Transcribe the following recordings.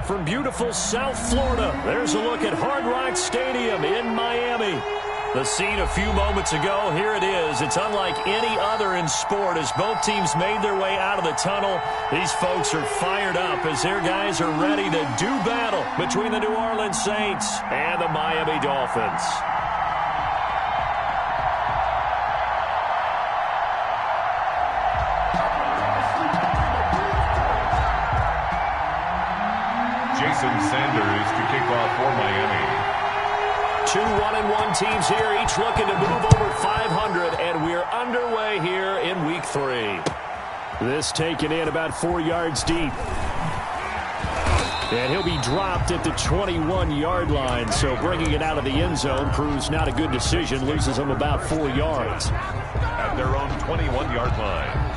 from beautiful South Florida. There's a look at Hard Rock Stadium in Miami. The scene a few moments ago, here it is. It's unlike any other in sport as both teams made their way out of the tunnel. These folks are fired up as their guys are ready to do battle between the New Orleans Saints and the Miami Dolphins. Sanders to kick off for Miami. 2 1-1 teams here, each looking to move over 500, and we're underway here in week 3. This taken in about 4 yards deep. And he'll be dropped at the 21-yard line, so bringing it out of the end zone proves not a good decision, loses him about 4 yards. At their own 21-yard line.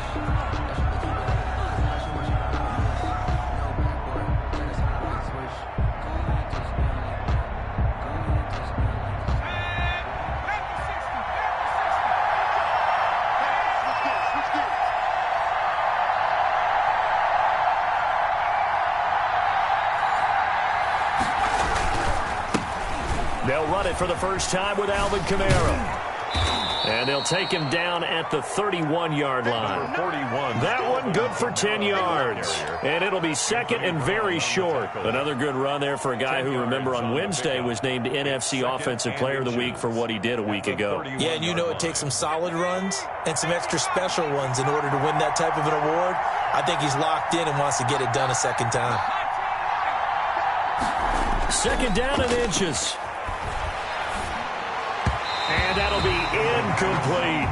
They'll run it for the first time with Alvin Kamara. And they'll take him down at the 31-yard line. 41. That one good for 10 yards. And it'll be second and very short. Another good run there for a guy who, remember, on Wednesday was named NFC Offensive Player of the Week for what he did a week ago. Yeah, and you know it takes some solid runs and some extra special ones in order to win that type of an award. I think he's locked in and wants to get it done a second time. Second down and inches. And that'll be incomplete.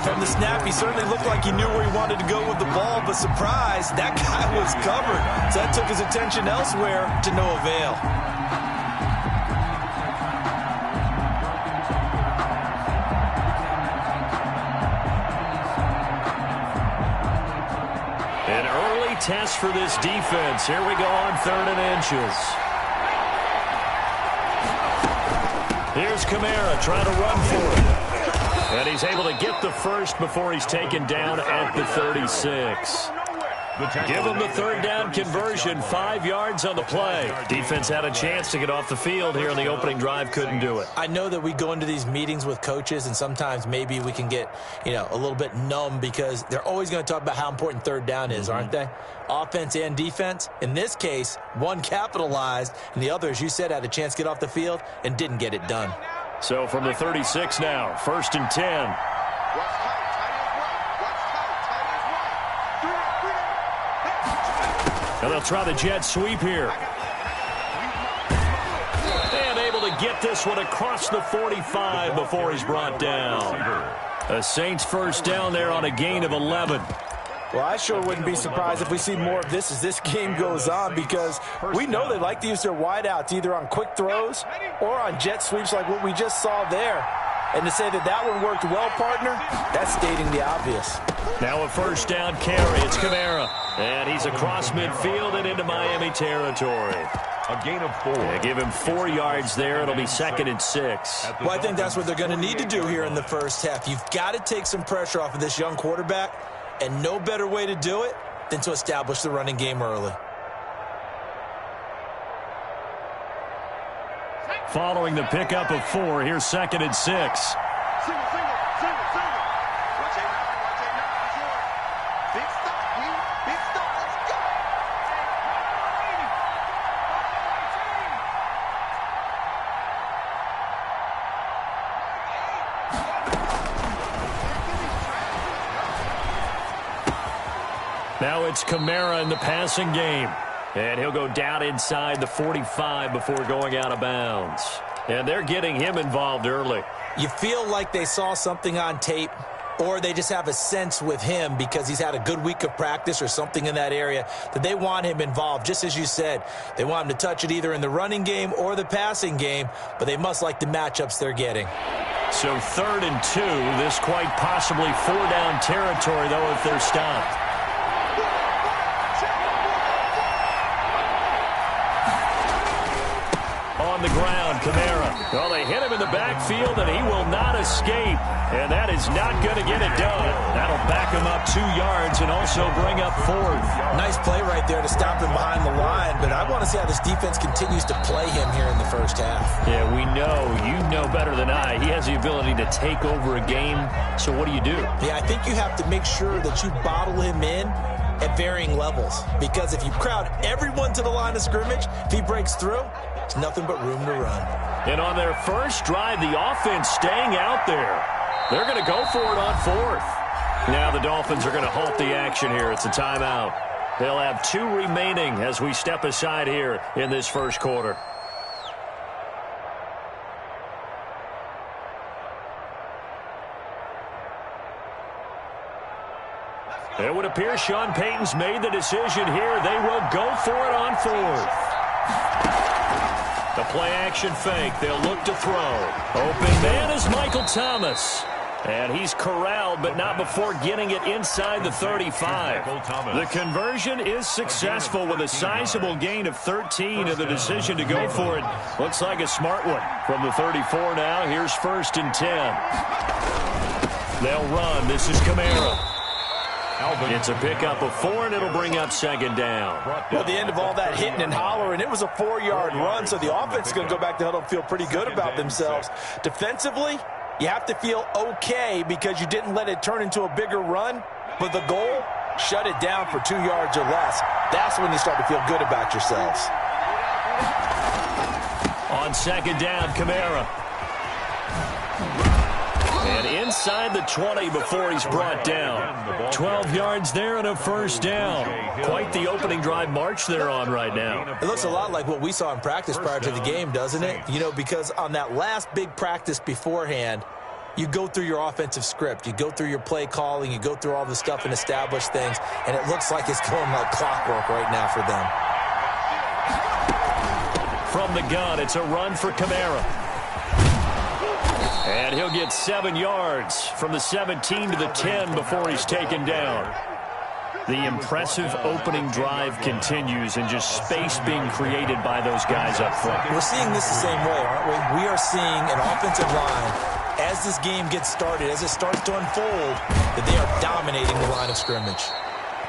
From the snap, he certainly looked like he knew where he wanted to go with the ball, but surprise, that guy was covered. So that took his attention elsewhere to no avail. An early test for this defense. Here we go on 3rd and inches. Here's Kamara trying to run for it. And he's able to get the first before he's taken down at the 36. Give him the 3rd down conversion, 5 yards on the play. Defense had a chance to get off the field here on the opening drive, couldn't do it. I know that we go into these meetings with coaches, and sometimes maybe we can get, a little bit numb because they're always going to talk about how important 3rd down is, aren't they? Offense and defense. In this case, one capitalized, and the other, as you said, had a chance to get off the field and didn't get it done. So from the 36 now, 1st and 10. And they'll try the jet sweep here. And able to get this one across the 45 before he's brought down. A Saints first down there on a gain of 11. Well, I sure wouldn't be surprised if we see more of this as this game goes on because we know they like to use their wideouts either on quick throws or on jet sweeps like what we just saw there. And to say that that one worked well, partner, that's stating the obvious. Now a first down carry. It's Kamara. And he's across midfield and into Miami territory. A gain of 4. Yeah, give him 4 yards there. It'll be 2nd and 6. Well, I think that's what they're going to need to do here in the first half. You've got to take some pressure off of this young quarterback, and no better way to do it than to establish the running game early. Following the pickup of 4, here's 2nd and 6. Now it's Kamara in the passing game. And he'll go down inside the 45 before going out of bounds. And they're getting him involved early. You feel like they saw something on tape, or they just have a sense with him because he's had a good week of practice or something in that area that they want him involved. Just as you said, they want him to touch it either in the running game or the passing game, but they must like the matchups they're getting. So 3rd and 2, this quite possibly 4-down territory, though, if they're stopped. On the ground, Kamara. Well, they hit him in the backfield, and he will not escape. And that is not going to get it done. That'll back him up 2 yards and also bring up 4th. Nice play right there to stop him behind the line, but I want to see how this defense continues to play him here in the first half. Yeah, we know. You know better than I. He has the ability to take over a game, so what do you do? Yeah, I think you have to make sure that you bottle him in at varying levels, because if you crowd everyone to the line of scrimmage, if he breaks through, there's nothing but room to run. And on their first drive, the offense staying out there. They're going to go for it on 4th. Now the Dolphins are going to halt the action here. It's a timeout. They'll have 2 remaining as we step aside here in this first quarter. It would appear Sean Payton's made the decision here. They will go for it on 4th. The play-action fake. They'll look to throw. Open man is Michael Thomas. And he's corralled, but not before getting it inside the 35. The conversion is successful with a sizable gain of 13, and the decision to go for it looks like a smart one. From the 34 now, here's 1st and 10. They'll run. This is Kamara. It's a pickup of 4, and it'll bring up 2nd down. Well, at the end of all that hitting and hollering, it was a 4-yard run, so the offense is going to go back to huddle and feel pretty good about themselves. Defensively, you have to feel okay because you didn't let it turn into a bigger run, but the goal, shut it down for 2 yards or less. That's when you start to feel good about yourselves. On 2nd down, Kamara. And inside the 20 before he's brought down. 12 yards there and a 1st down. Quite the opening drive march they're on right now. It looks a lot like what we saw in practice prior to the game, doesn't it? You know, because on that last big practice beforehand, you go through your offensive script. You go through your play calling. You go through all the stuff and establish things. And it looks like it's going like clockwork right now for them. From the gun, it's a run for Kamara. And he'll get 7 yards from the 17 to the 10 before he's taken down. The impressive opening drive continues, and just space being created by those guys up front. We're seeing this the same way, aren't we? We are seeing an offensive line, as this game gets started, as it starts to unfold, that they are dominating the line of scrimmage.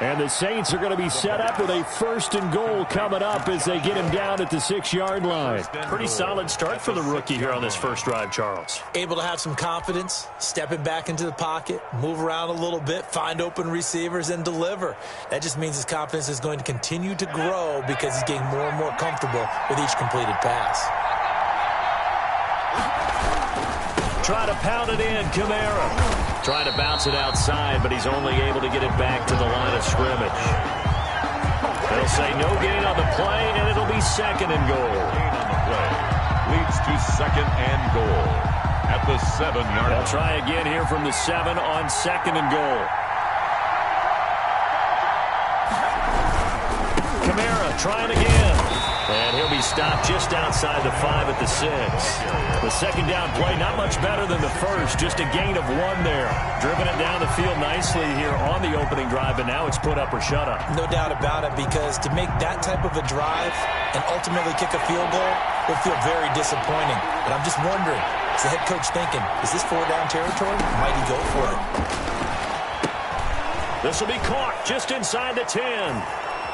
And the Saints are going to be set up with a 1st and goal coming up as they get him down at the 6-yard line. Pretty solid start for the rookie here on this first drive, Charles. Able to have some confidence, stepping back into the pocket, move around a little bit, find open receivers, and deliver. That just means his confidence is going to continue to grow because he's getting more and more comfortable with each completed pass. Try to pound it in, Kamara. Trying to bounce it outside, but he's only able to get it back to the line of scrimmage. They'll say no gain on the play, and it'll be 2nd and goal. Gain on the play leads to 2nd and goal at the 7-yard line. They'll try again here from the 7 on 2nd and goal. Kamara trying again. And he'll be stopped just outside the 5 at the 6. The 2nd down play, not much better than the first. Just a gain of 1 there. Driven it down the field nicely here on the opening drive, and now it's put up or shut up. No doubt about it, because to make that type of a drive and ultimately kick a field goal will feel very disappointing. But I'm just wondering, is the head coach thinking, is this 4-down territory? Might he go for it? This will be caught just inside the 10.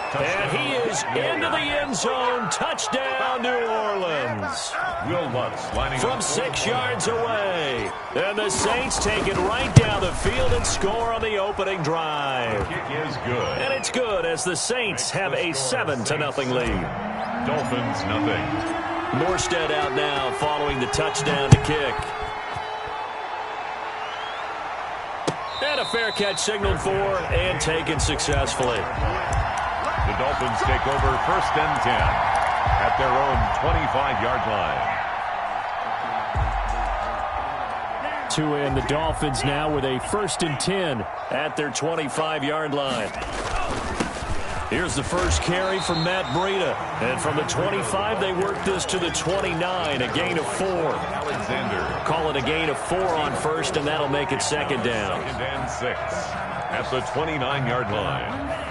And he is into the end zone. Touchdown, New Orleans. Will Lutz lining from 6 yards away. And the Saints take it right down the field and score on the opening drive. The kick is good. And it's good as the Saints have a 7-0 lead. Dolphins nothing. Morstead out now following the touchdown to kick. And a fair catch signaled for and taken successfully. The Dolphins take over 1st and 10 at their own 25-yard line. To end the Dolphins now with a 1st and 10 at their 25-yard line. Here's the first carry from Matt Breida. And from the 25, they work this to the 29, a gain of 4. Alexander. Call it a gain of 4 on 1st, and that'll make it 2nd down. 2nd and 6 at the 29-yard line.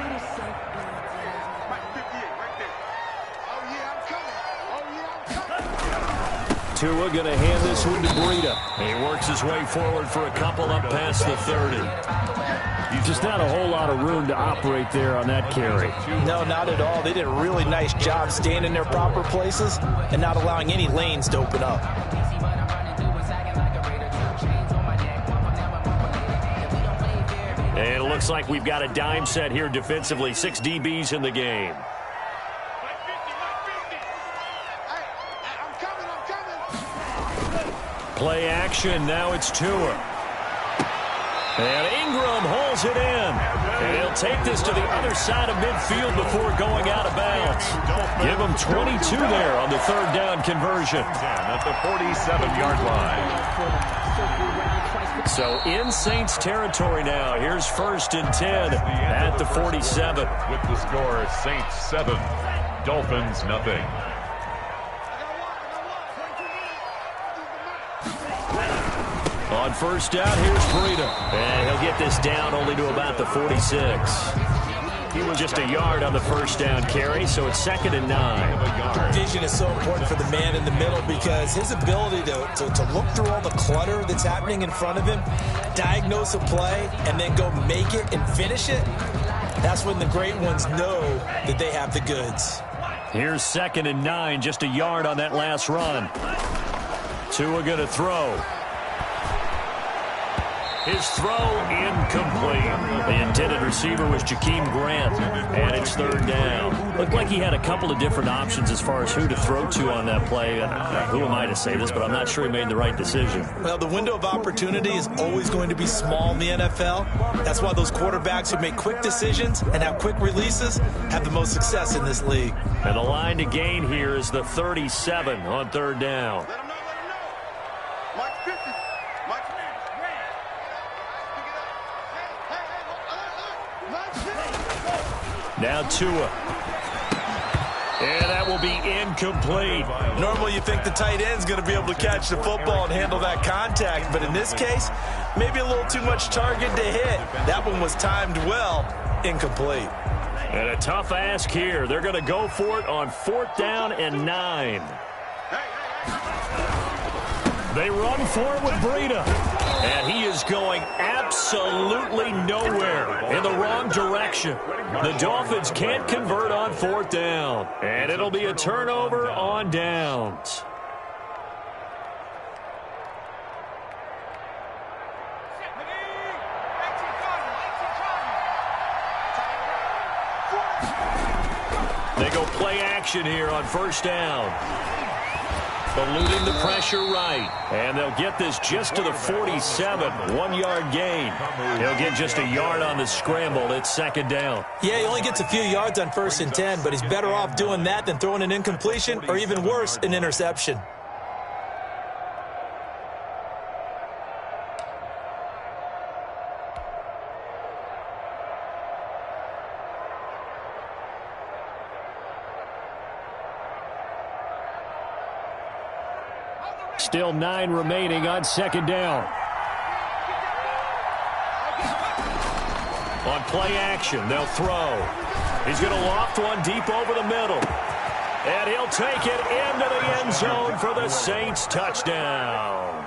Tua going to hand this one to Breida. He works his way forward for a couple up past the 30. Just not a whole lot of room to operate there on that carry. No, not at all. They did a really nice job staying in their proper places and not allowing any lanes to open up. And it looks like we've got a dime set here defensively. 6 DBs in the game. Play action. Now it's Tua. And Ingram holds it in. And he'll take this to the other side of midfield before going out of bounds. Give him 22 there on the third down conversion. At the 47-yard line. So in Saints territory now. Here's 1st and 10 at the 47. With the score, Saints 7, Dolphins nothing. On 1st down, here's Breida. And he'll get this down only to about the 46. He was just a yard on the 1st down carry, so it's 2nd and 9. Vision is so important for the man in the middle because his ability to look through all the clutter that's happening in front of him, diagnose a play, and then go make it and finish it, that's when the great ones know that they have the goods. Here's 2nd and 9, just a yard on that last run. Tua going to throw. His throw incomplete. The intended receiver was Jakeem Grant, and it's 3rd down. Looked like he had a couple of different options as far as who to throw to on that play. Who am I to say this, but I'm not sure he made the right decision. Well, the window of opportunity is always going to be small in the NFL. That's why those quarterbacks who make quick decisions and have quick releases have the most success in this league. And the line to gain here is the 37 on 3rd down. Now Tua. And that will be incomplete. Normally you think the tight end's going to be able to catch the football and handle that contact, but in this case, maybe a little too much target to hit. That one was timed well, incomplete. And a tough ask here. They're going to go for it on 4th down and 9. They run for it with Breida. And he is going absolutely nowhere in the wrong direction. The Dolphins can't convert on 4th down. And it'll be a turnover on downs. They go play action here on 1st down. Eluding the pressure right. And they'll get this just to the 47. 1-yard gain. He'll get just a yard on the scramble. It's 2nd down. Yeah, he only gets a few yards on 1st and 10, but he's better off doing that than throwing an incompletion or even worse, an interception. Still 9 remaining on 2nd down. On play action, they'll throw. He's going to loft one deep over the middle. And he'll take it into the end zone for the Saints touchdown.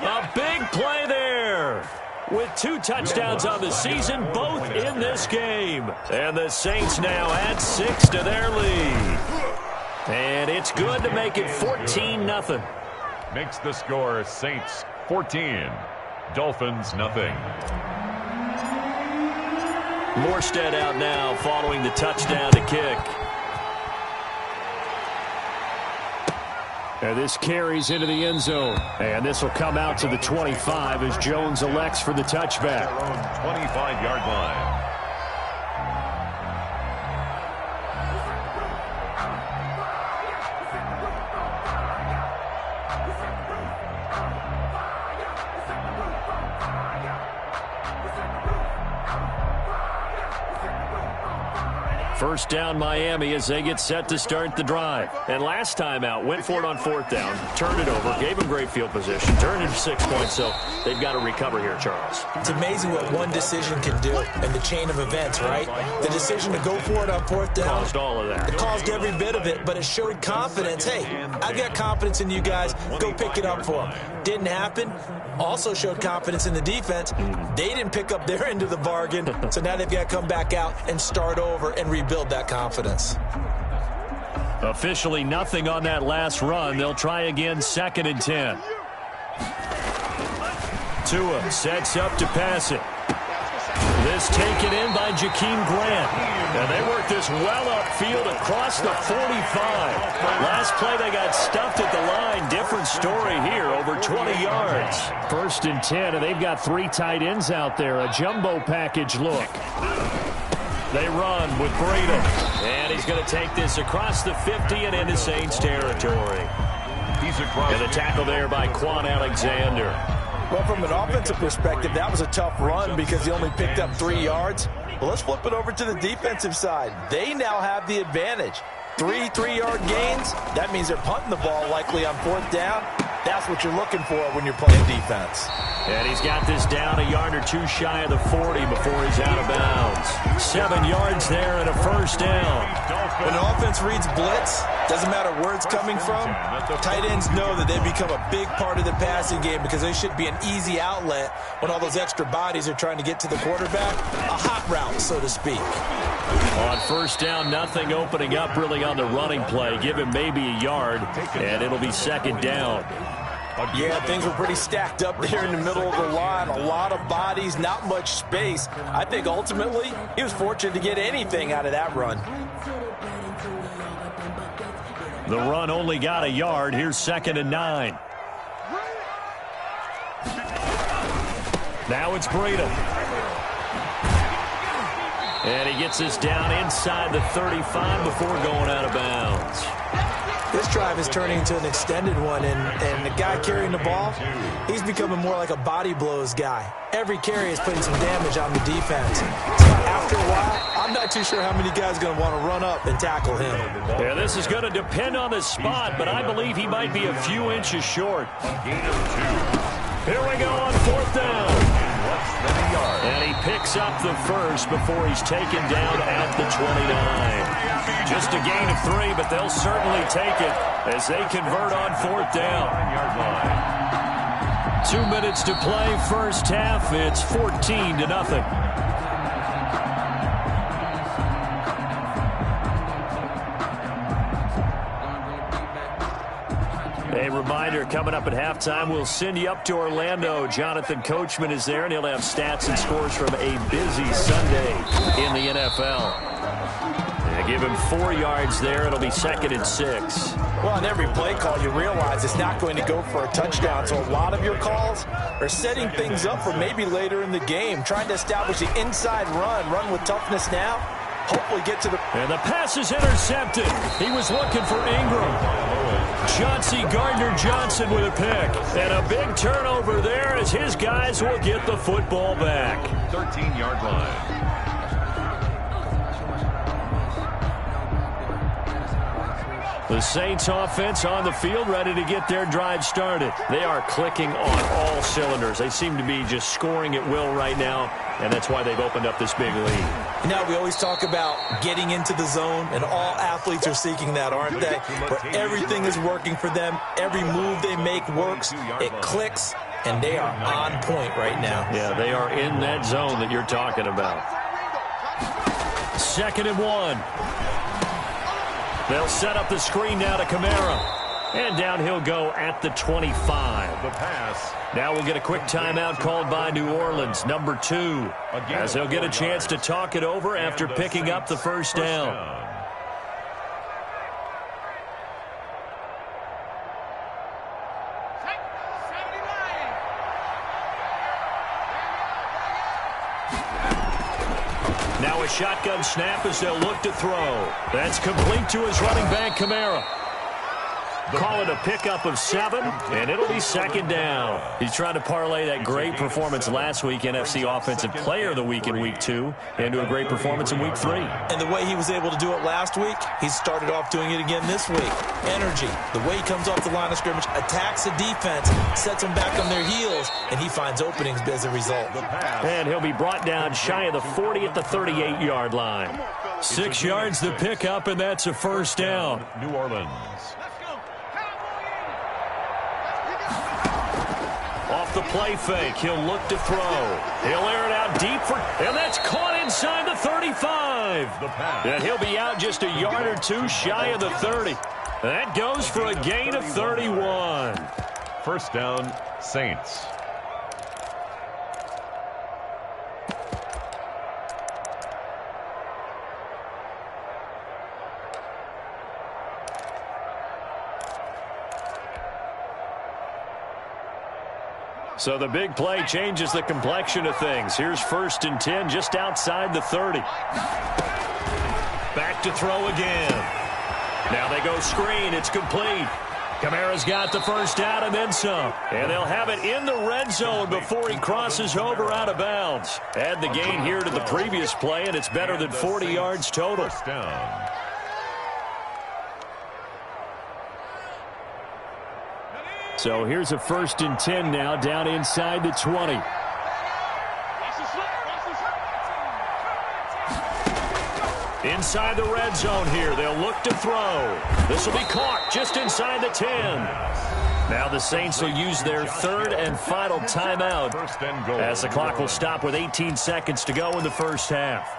A big play there. With 2 touchdowns on the season, both in this game. And the Saints now add 6 to their lead. And it's good to make it 14-0. Makes the score Saints 14, Dolphins nothing. Morstead out now following the touchdown to kick. And this carries into the end zone. And this will come out to the 25 as Jones elects for the touchback. 25-yard line. First down Miami as they get set to start the drive. And last time out, went for it on fourth down, turned it over, gave them great field position, turned it 6 points, so they've got to recover here, Charles. It's amazing what one decision can do in the chain of events, right? The decision to go for it on fourth down. Caused all of that. It caused every bit of it, but it showed confidence. Hey, I've got confidence in you guys. Go pick it up for them. Didn't happen. Also showed confidence in the defense. They didn't pick up their end of the bargain, so now they've got to come back out and start over and rebuild that confidence. Officially nothing on that last run. They'll try again, 2nd and 10. Tua sets up to pass it. This taken in by Jakeem Grant. And they work this well upfield across the 45. Last play they got stuffed at the line. Different story here, over 20 yards. 1st and 10, and they've got 3 tight ends out there. A jumbo package look. They run with Breida. And he's going to take this across the 50 and into Saints territory. He's across. And a tackle there by Quan Alexander. Well, from an offensive perspective, that was a tough run because he only picked up 3 yards. Well, let's flip it over to the defensive side. They now have the advantage. 3 3-yard gains. That means they're punting the ball likely on fourth down. That's what you're looking for when you're playing defense. And he's got this down a yard or two shy of the 40 before he's out of bounds. 7 yards there and a first down. When an offense reads blitz, doesn't matter where it's coming from, tight ends know that they become a big part of the passing game because they should be an easy outlet when all those extra bodies are trying to get to the quarterback. A hot route, so to speak. On first down, nothing opening up really on the running play. Give him maybe a yard, and it'll be 2nd down. Yeah, things were pretty stacked up there in the middle of the line. A lot of bodies, not much space. I think ultimately he was fortunate to get anything out of that run. The run only got a yard. Here's 2nd and 9. Now it's Breida. And he gets this down inside the 35 before going out of bounds. This drive is turning into an extended one, and the guy carrying the ball, he's becoming more like a body blows guy. Every carry is putting some damage on the defense. So after a while, I'm not too sure how many guys are going to want to run up and tackle him. Yeah, this is going to depend on the spot, but I believe he might be a few inches short. Here we go on fourth down. And he picks up the first before he's taken down at the 29. Just a gain of 3, but they'll certainly take it as they convert on fourth down. 2 minutes to play, first half. It's 14-0. A reminder, coming up at halftime, we'll send you up to Orlando. Jonathan Coachman is there, and he'll have stats and scores from a busy Sunday in the NFL. Give him 4 yards there. It'll be 2nd and 6. Well, on every play call, you realize it's not going to go for a touchdown. So a lot of your calls are setting things up for maybe later in the game, trying to establish the inside run with toughness now. Hopefully get to the... And the pass is intercepted. He was looking for Ingram. Chauncey Gardner-Johnson with a pick. And a big turnover there as his guys will get the football back. 13-yard line. The Saints offense on the field, ready to get their drive started. They are clicking on all cylinders. They seem to be just scoring at will right now, and that's why they've opened up this big lead. You know, we always talk about getting into the zone, and all athletes are seeking that, aren't they? Where everything is working for them. Every move they make works. It clicks, and they are on point right now. Yeah, they are in that zone that you're talking about. 2nd and 1. They'll set up the screen now to Kamara. And down he'll go at the 25. The pass. Now we'll get a quick timeout called by New Orleans, number 2, as they'll get a chance to talk it over after picking up the first down. Now a shotgun snap as they'll look to throw. That's complete to his running back, Kamara. Call it a pickup of 7, and it'll be second down. He's trying to parlay that great performance last week, NFC Offensive Player of the Week in Week 2, into a great performance in Week 3. And the way he was able to do it last week, he started off doing it again this week. Energy, the way he comes off the line of scrimmage, attacks the defense, sets them back on their heels, and he finds openings as a result. And he'll be brought down shy of the 40 at the 38-yard line. 6 yards the pickup, and that's a first down. New Orleans. Off the play fake, he'll look to throw. He'll air it out deep and that's caught inside the 35. And he'll be out just a yard or two shy of the 30. That goes for a gain of 31. First down, Saints. So the big play changes the complexion of things. Here's 1st and 10 just outside the 30. Back to throw again. Now they go screen. It's complete. Kamara's got the first down and then some. And they'll have it in the red zone before he crosses over out of bounds. Add the gain here to the previous play, and it's better than 40 yards total. First down. So here's a 1st and 10 now, down inside the 20. Inside the red zone here. They'll look to throw. This will be caught just inside the 10. Now the Saints will use their 3rd and final timeout as the clock will stop with 18 seconds to go in the first half.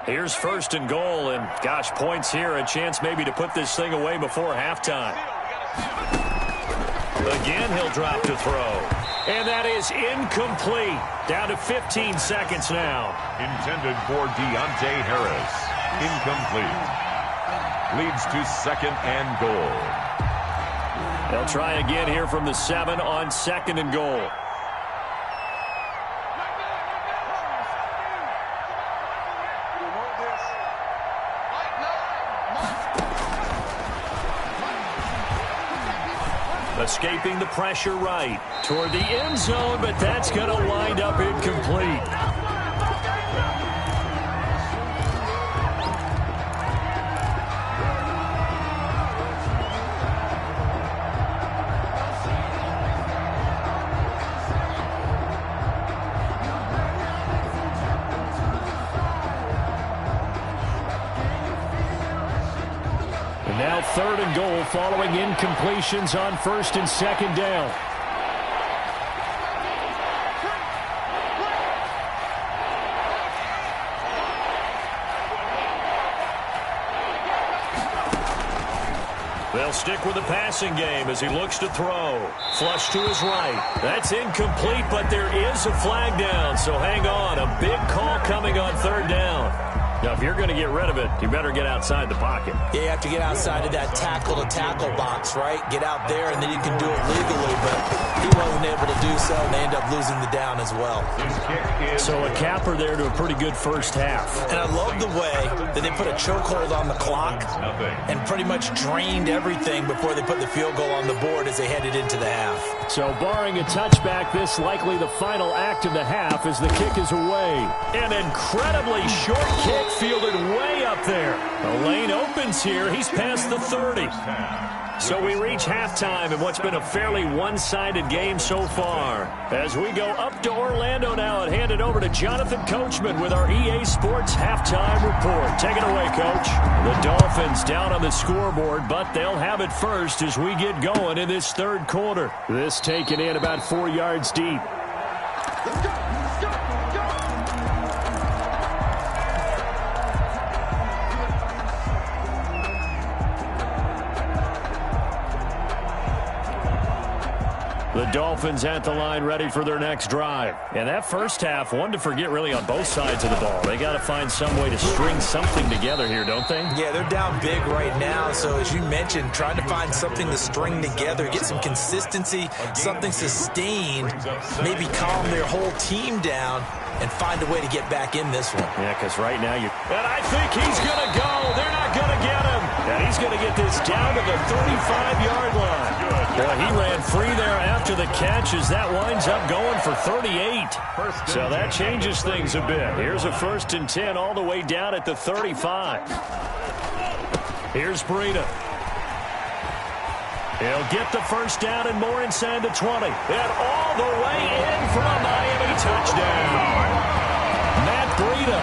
Here's 1st and goal, and gosh, points here, a chance maybe to put this thing away before halftime. Again, he'll drop to throw. And that is incomplete. Down to 15 seconds now. Intended for Deontay Harris. Incomplete. Leads to 2nd and goal. They'll try again here from the 7 on 2nd and goal. Escaping the pressure right toward the end zone, but that's going to wind up incomplete. And now 3rd and goal following incompletions on 1st and 2nd down. They'll stick with the passing game as he looks to throw. Flush to his right. That's incomplete, but there is a flag down, so hang on. A big call coming on 3rd down. Now, if you're going to get rid of it, you better get outside the pocket. Yeah, you have to get outside of that tackle-to-tackle box, right? Get out there, and then you can do it legally, but he wasn't able to do so, and they end up losing the down as well. So a capper there to a pretty good first half. And I love the way that they put a chokehold on the clock and pretty much drained everything before they put the field goal on the board as they headed into the half. So barring a touchback, this likely the final act of the half as the kick is away. An incredibly short kick fielded way up there. The lane opens here. He's past the 30. So we reach halftime in what's been a fairly one-sided game so far. As we go up to Orlando now and hand it over to Jonathan Coachman with our EA Sports Halftime Report. Take it away, Coach. The Dolphins down on the scoreboard, but they'll have it first as we get going in this 3rd quarter. This taken in about 4 yards deep. Let's go. The Dolphins at the line ready for their next drive. And that first half, one to forget really on both sides of the ball. They got to find some way to string something together here, don't they? Yeah, they're down big right now. So as you mentioned, trying to find something to string together, get some consistency, something sustained, maybe calm their whole team down and find a way to get back in this one. Yeah, because right now And I think he's going to go. They're not going to get him. And he's going to get this down to the 35-yard line. Well, he ran free there after the catch as that winds up going for 38. So that changes things a bit. Here's a 1st and 10 all the way down at the 35. Here's Breida. He'll get the first down and more inside the 20. And all the way in for a Miami touchdown. Matt Breida,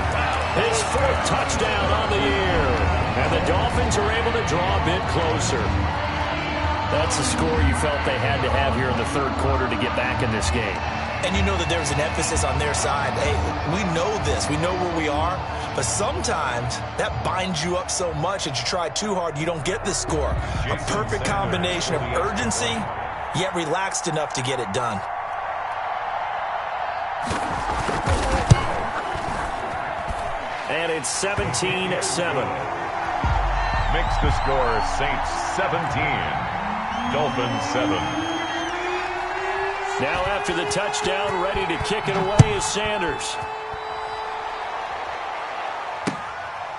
his 4th touchdown on the year. And the Dolphins are able to draw a bit closer. That's a score you felt they had to have here in the 3rd quarter to get back in this game. And you know that there's an emphasis on their side. Hey, we know this. We know where we are. But sometimes that binds you up so much that you try too hard, you don't get the score. A perfect combination of urgency, yet relaxed enough to get it done. And it's 17-7. Makes the score Saints 17. Dolphins 7. Now after the touchdown, ready to kick it away is Sanders.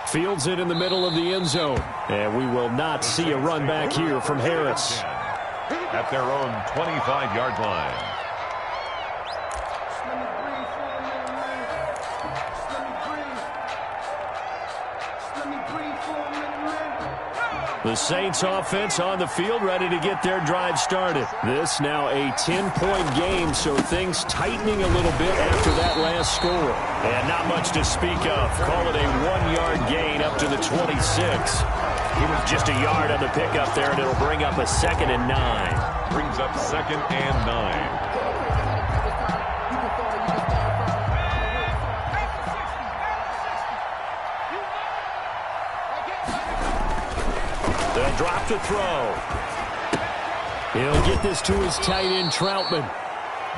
Fields it in the middle of the end zone. And we will not see a run back here from Harris. At their own 25-yard line. The Saints offense on the field ready to get their drive started. This now a 10-point game, so things tightening a little bit after that last score. And not much to speak of. Call it a 1-yard gain up to the 26. He was just a yard on the pickup there, and it'll bring up a 2nd and 9. Brings up 2nd and 9. They'll drop to throw. He'll get this to his tight end, Troutman.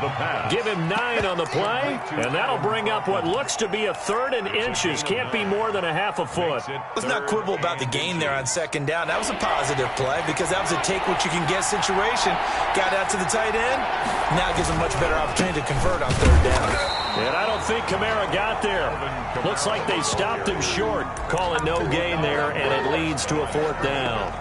The pass. Give him 9 on the play, and that'll bring up what looks to be a 3rd and inches. Can't be more than a half a foot. Let's not quibble about the gain there on 2nd down. That was a positive play because that was a take-what-you-can-get situation. Got out to the tight end. Now it gives him a much better opportunity to convert on 3rd down. And I don't think Kamara got there. Looks like they stopped him short. Calling no gain there, and it leads to a 4th down.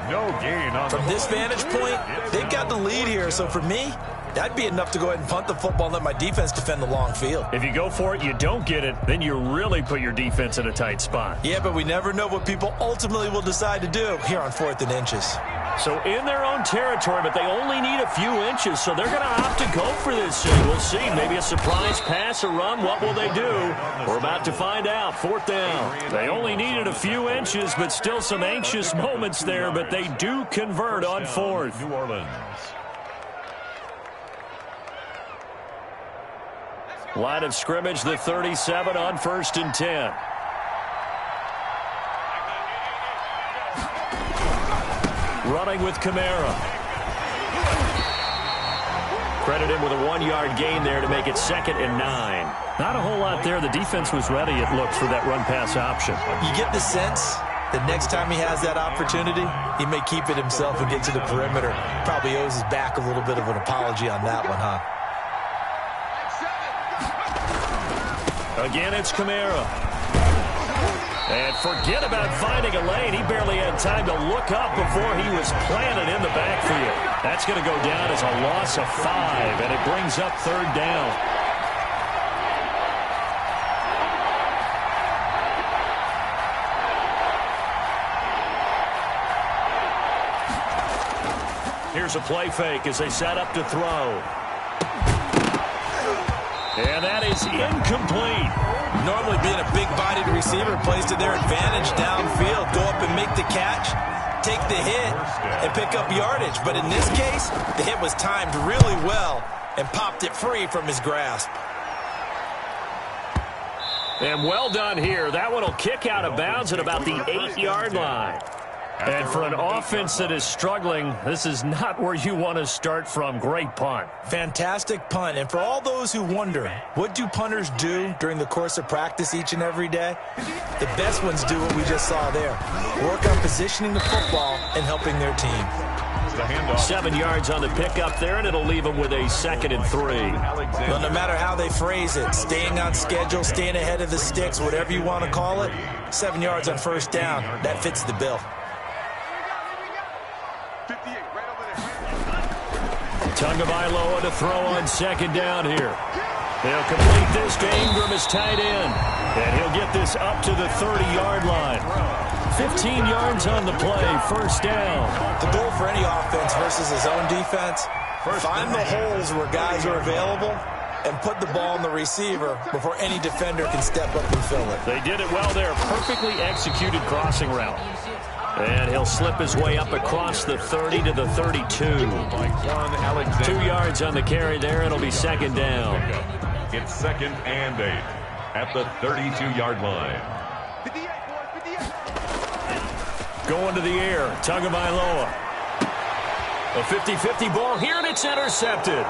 No gain on From this vantage point, they've got the lead here. So for me, that'd be enough to go ahead and punt the football and let my defense defend the long field. If you go for it, you don't get it, then you really put your defense in a tight spot. Yeah, but we never know what people ultimately will decide to do here on 4th and inches. So in their own territory, but they only need a few inches, so they're going to opt to go for this thing. We'll see. Maybe a surprise pass, a run. What will they do? We're about to find out. 4th down. They only needed a few inches, but still some anxious moments there, but they do convert on 4th. New Orleans. Line of scrimmage, the 37 on 1st and 10. Running with Kamara. Credit him with a 1-yard gain there to make it 2nd and 9. Not a whole lot there. The defense was ready, it looks, for that run-pass option. You get the sense that next time he has that opportunity, he may keep it himself and get to the perimeter. Probably owes his back a little bit of an apology on that one, huh? Again, it's Kamara. And forget about finding a lane. He barely had time to look up before he was planted in the backfield. That's going to go down as a loss of 5, and it brings up 3rd down. Here's a play fake as they set up to throw. And that is incomplete. Normally being a big-bodied receiver plays to their advantage downfield. Go up and make the catch, take the hit, and pick up yardage. But in this case, the hit was timed really well and popped it free from his grasp. And well done here. That one will kick out of bounds at about the 8-yard line. And for an offense that is struggling, this is not where you want to start from. Great punt. Fantastic punt. And for all those who wonder, what do punters do during the course of practice each and every day? The best ones do what we just saw there. Work on positioning the football and helping their team. 7 yards on the pickup there, and it'll leave them with a 2nd and 3. Well, no matter how they phrase it, staying on schedule, staying ahead of the sticks, whatever you want to call it, 7 yards on first down, that fits the bill. Tagovailoa to throw on 2nd down here. They'll complete this to Ingram as tight end, and he'll get this up to the 30-yard line. 15 yards on the play, first down. The goal for any offense versus his own defense, find the holes where guys are available and put the ball in the receiver before any defender can step up and fill it. They did it well there. Perfectly executed crossing route. And he'll slip his way up across the 30 to the 32. 2 yards on the carry there. It'll be 2nd down. It's 2nd and 8 at the 32-yard line. Going to the air, Tagovailoa. A 50-50 ball here, and it's intercepted.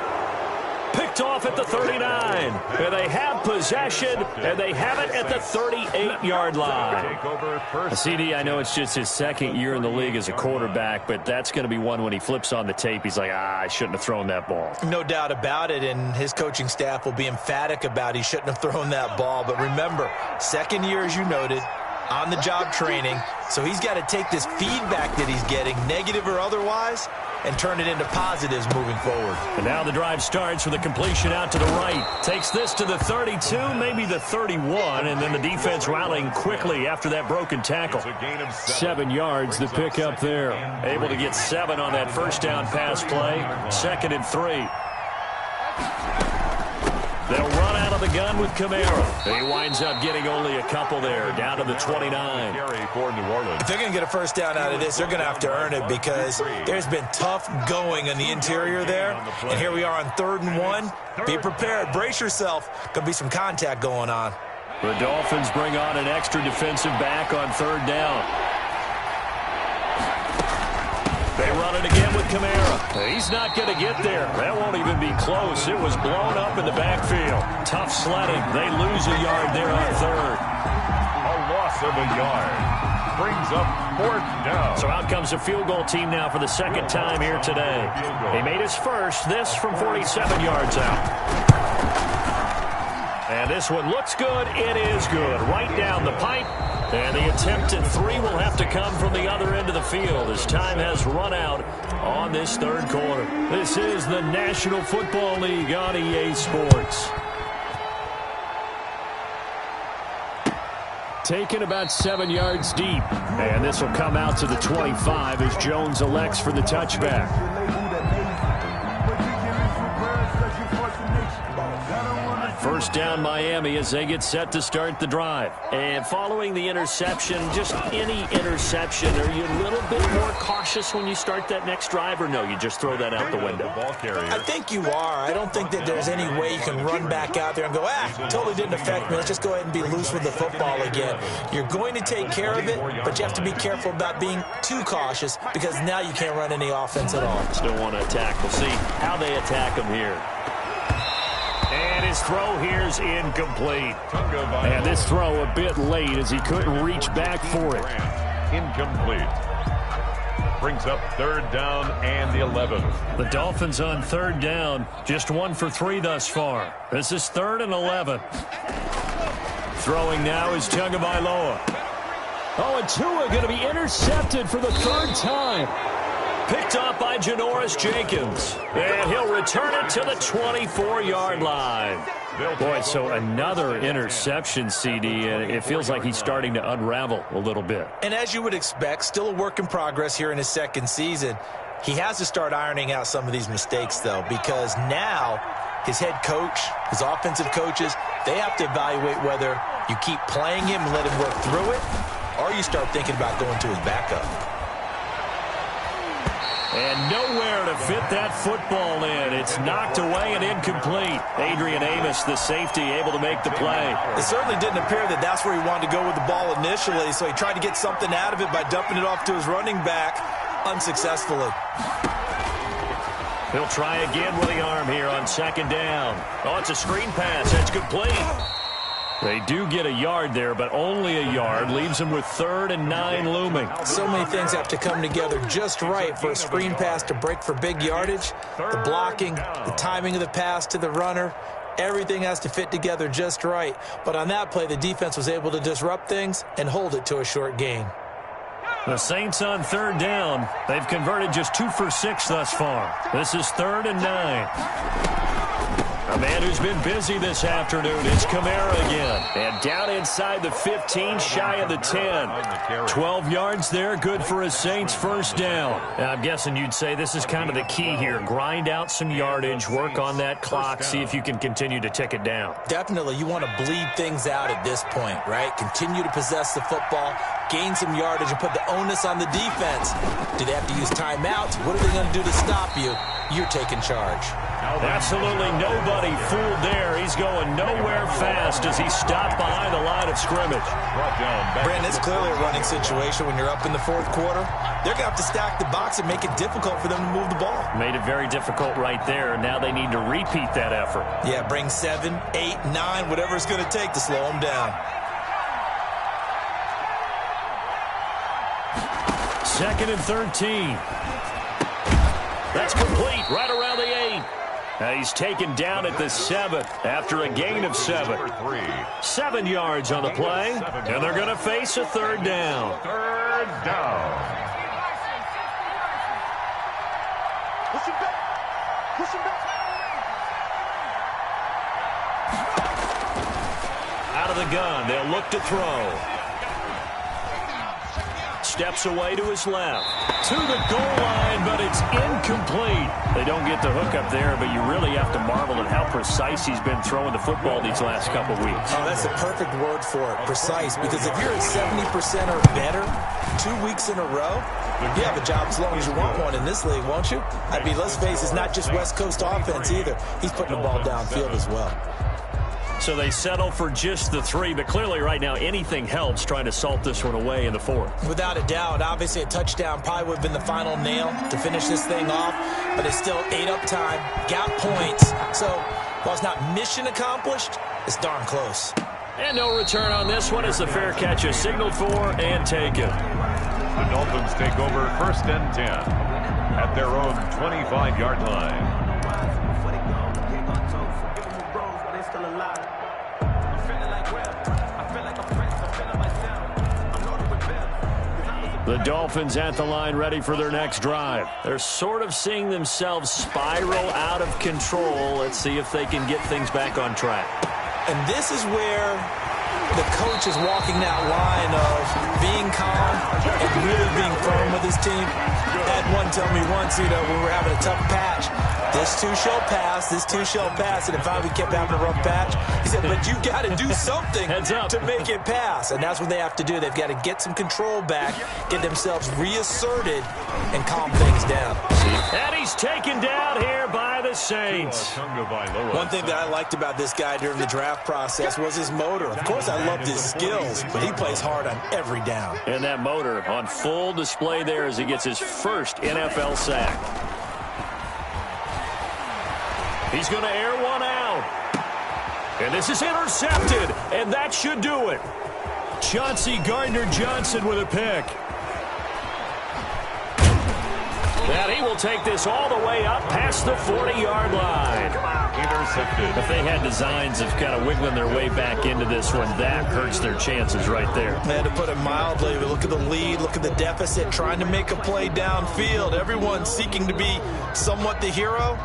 Picked off at the 39. And they have possession, and they have it at the 38-yard line. CD, I know it's just his 2nd year in the league as a quarterback, but that's going to be one when he flips on the tape, he's like, I shouldn't have thrown that ball. No doubt about it, and his coaching staff will be emphatic about he shouldn't have thrown that ball. But remember, 2nd year, as you noted, on-the-job training, so he's got to take this feedback that he's getting, negative or otherwise, and turn it into positives moving forward. And now the drive starts with a completion out to the right. Takes this to the 32, maybe the 31, and then the defense rallying quickly after that broken tackle. 7 yards, the pickup there. Able to get 7 on that first down pass play. 2nd and 3. They'll run out of the gun with Kamara. He winds up getting only a couple there, down to the 29. If they're going to get a first down out of this, they're going to have to earn it because there's been tough going on the interior there. And here we are on 3rd and 1. Be prepared. Brace yourself. Going to be some contact going on. The Dolphins bring on an extra defensive back on 3rd down. They run it again with Kamara. He's not going to get there. That won't even be close. It was blown up in the backfield. Tough sledding. They lose a yard there on 3rd. A loss of a yard. Brings up 4th down. So out comes the field goal team now for the 2nd time here today. He made his first, this from 47 yards out. And this one looks good. It is good. Right down the pipe. And the attempted 3 will have to come from the other end of the field as time has run out on this 3rd quarter. This is the National Football League on EA Sports. Taken about 7 yards deep. And this will come out to the 25 as Jones elects for the touchback. First down Miami as they get set to start the drive. And following the interception, just any interception, are you a little bit more cautious when you start that next drive, or no, you just throw that out the window? I think you are. I don't think that there's any way you can run back out there and go, totally didn't affect me. Let's just go ahead and be loose with the football again. You're going to take care of it, but you have to be careful about being too cautious because now you can't run any offense at all. Still want to attack. We'll see how they attack him here. And his throw here's incomplete. And this throw a bit late as he couldn't reach back for it. Incomplete. Brings up 3rd down and the 11. The Dolphins on 3rd down, just 1 for 3 thus far. This is 3rd and 11. Throwing now is Tagovailoa. Oh, and Tua going to be intercepted for the 3rd time. Picked up by Janoris Jenkins. And he'll return it to the 24-yard line. Boy, so another interception, CD. And it feels like he's starting to unravel a little bit. And as you would expect, still a work in progress here in his 2nd season. He has to start ironing out some of these mistakes, though, because now his head coach, his offensive coaches, they have to evaluate whether you keep playing him and let him work through it, or you start thinking about going to his backup. And nowhere to to fit that football in. It's knocked away and incomplete. Adrian Amos, the safety, able to make the play. It certainly didn't appear that that's where he wanted to go with the ball initially, so he tried to get something out of it by dumping it off to his running back unsuccessfully. He'll try again with the arm here on second down. Oh, it's a screen pass. That's complete. They do get a yard there, but only a yard. Leaves them with 3rd and 9 looming. So many things have to come together just right for a screen pass to break for big yardage. The blocking, the timing of the pass to the runner, everything has to fit together just right. But on that play, the defense was able to disrupt things and hold it to a short gain. The Saints on 3rd down. They've converted just 2 for 6 thus far. This is 3rd and 9. A man who's been busy this afternoon is Kamara again. And down inside the 15, shy of the 10. 12 yards there, good for a Saints first down. And I'm guessing you'd say this is kind of the key here. Grind out some yardage, work on that clock, see if you can continue to tick it down. Definitely, you want to bleed things out at this point, right? Continue to possess the football, gain some yardage, and put the onus on the defense. Do they have to use timeouts? What are they going to do to stop you? You're taking charge. Absolutely nobody fooled there. He's going nowhere fast as he stopped behind the line of scrimmage. Brandon, it's clearly a running situation when you're up in the 4th quarter. They're going to have to stack the box and make it difficult for them to move the ball. Made it very difficult right there. Now they need to repeat that effort. Yeah, bring 7, 8, 9, whatever it's going to take to slow them down. 2nd and 13. That's complete right around the 8. He's taken down at the 7 after a gain of 7. 7 yards on the play, and they're going to face a 3rd down. 3rd down. Out of the gun, they'll look to throw. Steps away to his left. To the goal line, but it's incomplete. They don't get the hook up there, but you really have to marvel at how precise he's been throwing the football these last couple weeks. Oh, that's the perfect word for it, precise, because if you're at 70% or better 2 weeks in a row, you have a job as long as you want one in this league, won't you? I mean, let's face it, it's not just West Coast offense either. He's putting the ball downfield as well. So they settle for just the 3, but clearly right now anything helps trying to salt this one away in the 4th. Without a doubt, obviously a touchdown probably would have been the final nail to finish this thing off, but it's still ate up time, got points. So while it's not mission accomplished, it's darn close. And no return on this one as the fair catch is signaled for and taken. The Dolphins take over 1st and 10 at their own 25-yard line. The Dolphins at the line ready for their next drive. They're sort of seeing themselves spiral out of control. Let's see if they can get things back on track. And this is where the coach is walking that line of being calm and really being firm with his team. I had one tell me once, when we were having a tough patch, this too shall pass, this too shall pass. And if we kept having a rough patch, he said, but you got to do something to make it pass. And that's what they have to do. They've got to get some control back, get themselves reasserted, and calm things down. And he's taken down here by the Saints. One thing that I liked about this guy during the draft process was his motor. Of course, I loved his skills, but he plays hard on every down. And that motor on full display there as he gets his first NFL sack. He's going to air one out. And this is intercepted, and that should do it. Chauncey Gardner-Johnson with a pick. And he will take this all the way up past the 40-yard line. Intercepted. If they had designs of kind of wiggling their way back into this one, that hurts their chances right there. Man, to put it mildly, look at the lead, look at the deficit, trying to make a play downfield. Everyone seeking to be somewhat the hero.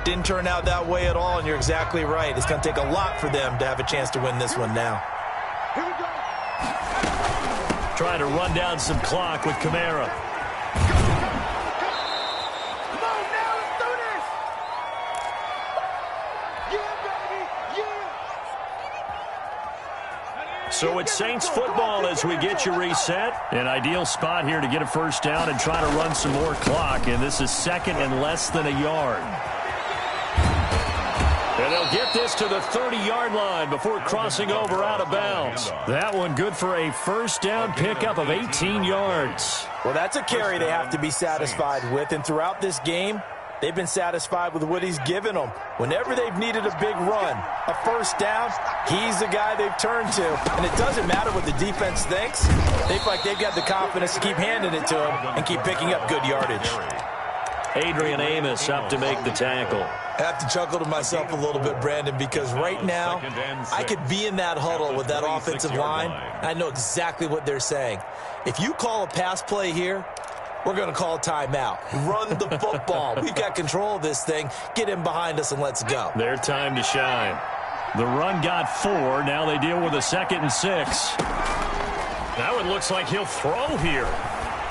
Didn't turn out that way at all, and you're exactly right. It's going to take a lot for them to have a chance to win this one now. Trying to run down some clock with Kamara. So it's Saints football as we get you reset. An ideal spot here to get a first down and try to run some more clock. And this is second and less than a yard. And they'll get this to the 30-yard line before crossing over out of bounds. That one good for a first down pickup of 18 yards. Well, that's a carry they have to be satisfied with. And throughout this game, they've been satisfied with what he's given them. Whenever they've needed a big run, a first down, he's the guy they've turned to. And it doesn't matter what the defense thinks. They feel like they've got the confidence to keep handing it to him and keep picking up good yardage. Adrian Amos up to make the tackle. I have to chuckle to myself a little bit, Brandon, because right now I could be in that huddle with that offensive line. I know exactly what they're saying. If you call a pass play here, we're going to call a timeout. Run the football. We've got control of this thing. Get in behind us and let's go. Their time to shine. The run got 4. Now they deal with a 2nd and 6. That one looks like he'll throw here.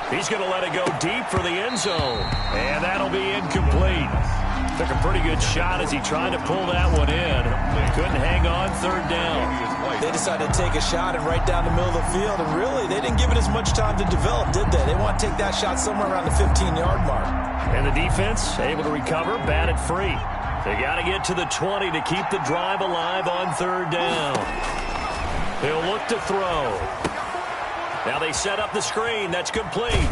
He's going to let it go deep for the end zone. And that'll be incomplete. Took a pretty good shot as he tried to pull that one in. Couldn't hang on, 3rd down. They decided to take a shot and right down the middle of the field. And really, they didn't give it as much time to develop, did they? They want to take that shot somewhere around the 15-yard mark. And the defense able to recover, batted free. They got to get to the 20 to keep the drive alive on 3rd down. He'll look to throw. Now they set up the screen. That's complete.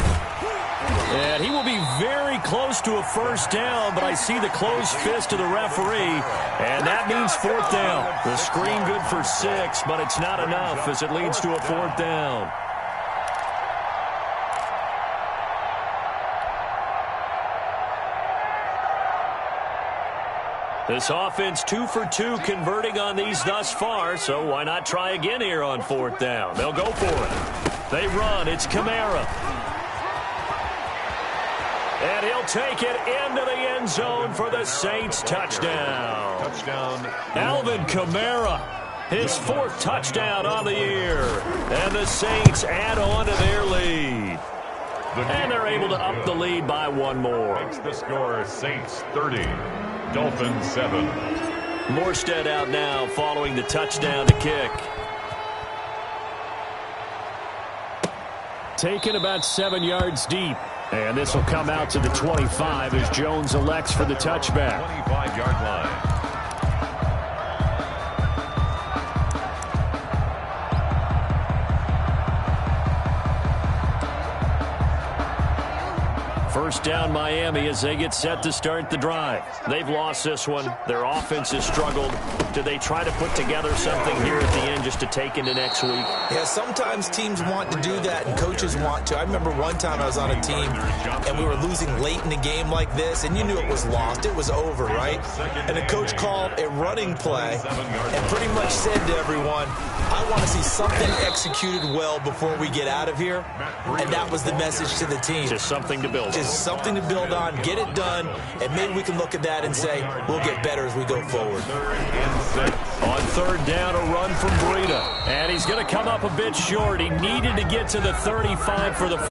And he will be very close to a first down, but I see the closed fist of the referee, and that means 4th down. The screen good for 6, but it's not enough as it leads to a 4th down. This offense 2 for 2 converting on these thus far, so why not try again here on 4th down? They'll go for it. They run. It's Kamara. And he'll take it into the end zone for the Saints touchdown. Alvin Kamara, his 4th touchdown on the year. And the Saints add on to their lead. And they're able to up the lead by 1 more. Makes the score Saints 30, Dolphins 7. Morstead out now following the touchdown to kick. Taken about 7 yards deep. And this will come out to the 25 as Jones elects for the touchback. 25-yard line. First down Miami as they get set to start the drive. They've lost this one. Their offense has struggled. Do they try to put together something here at the end just to take into next week? Yeah, sometimes teams want to do that and coaches want to. I remember one time I was on a team and we were losing late in the game like this, and you knew it was lost. It was over, right? And the coach called a running play and pretty much said to everyone, I want to see something executed well before we get out of here. And that was the message to the team. Just something to build on. Just something to build on, get it done, and maybe we can look at that and say, we'll get better as we go forward. On 3rd down, a run from Breida. And he's going to come up a bit short. He needed to get to the 35 for the